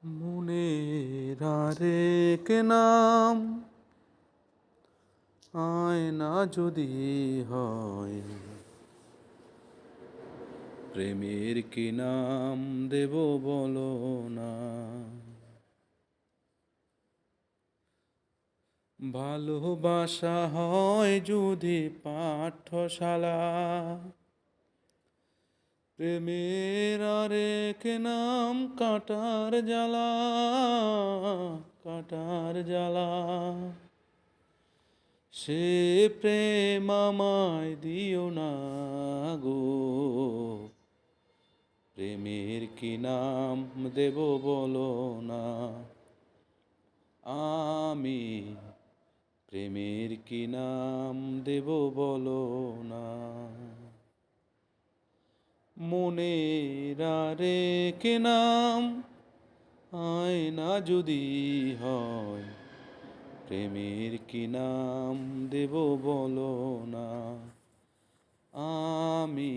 মনের আরেক নাম আয়না যদি হয়, প্রেমের কি নাম দেব বলো না। ভালোবাসা হয় যদি পাঠশালা, প্রেমের আরেক নাম কাটার জ্বালা, কাটার জ্বালা। সে প্রেম আমায় দিও না গো, প্রেমের কি নাম দেব বলো না। আমি প্রেমের কি নাম দেব বলো না। মনের আরেক নাম আয়না যদি হয়, প্রেমের কি নাম দেব বলো না। আমি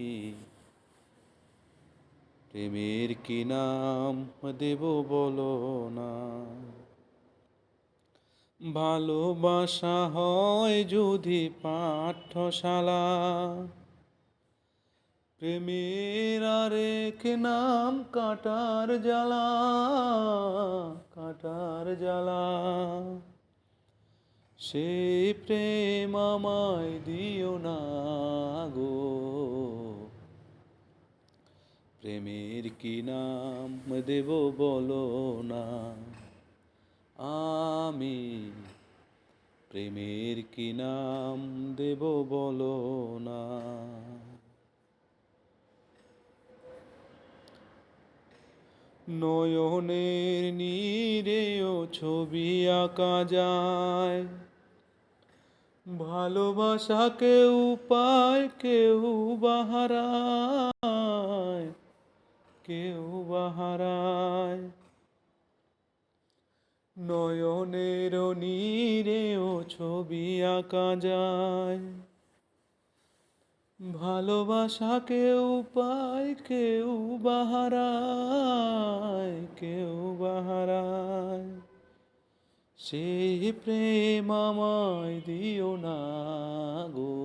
প্রেমের কি নাম দেব বলো না। ভালোবাসা হয় যদি পাঠশালা, প্রেমের আরেক নাম কাটার জ্বালা, কাটার জ্বালা। সেই প্রেম আমায় দিও না গো, প্রেমের কি নাম দেব বলো না। আমি প্রেমের কি নাম দেব বলো না। নয়নের নীরেও ছবি আঁকা যায়, ভালোবাসা কেউ পায় কেউ বাহারায়, কেউ বাহারায়। নয়নের নীরেও ছবি আঁকা যায়, ভালোবাসা কেউ পায় কেউ বাহারায়, কেউ বাহারায়। সেই প্রেম আমায় দিও না গো,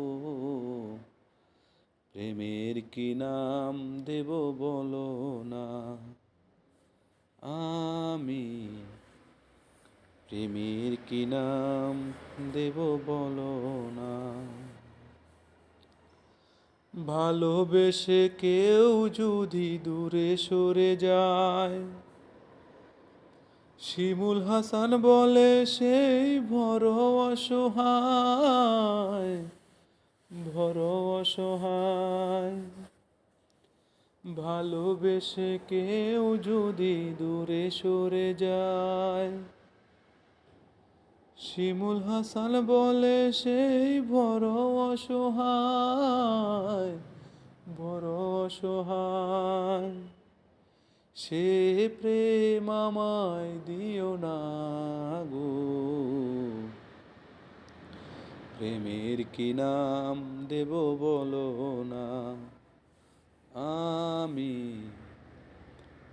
প্রেমের কি নাম দেব বলো না। আমি প্রেমের কি নাম দেব বলো না। ভালোবেসে কেউ যদি দূরে সরে যায়, শিমুল হাসান বলে সেই বড় অসহায়, বড় অসহায়। ভালোবেসে কেউ যদি দূরে সরে যায়, শিমুল হাসান বলে সেই বড় অসহায়, বড় অসহায়। সে প্রেম আমায় দিও না গো, প্রেমের কি নাম দেব বলো না। আমি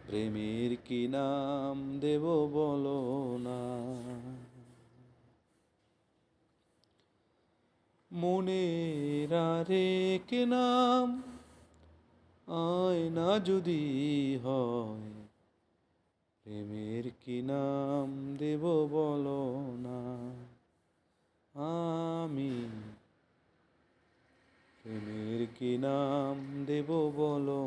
প্রেমের কি নাম দেব বলো না। মনের আরেক নাম আয়না যদি হয়, প্রেমের কি নাম দেব বলো না। আমি প্রেমের কি নাম দেব বলো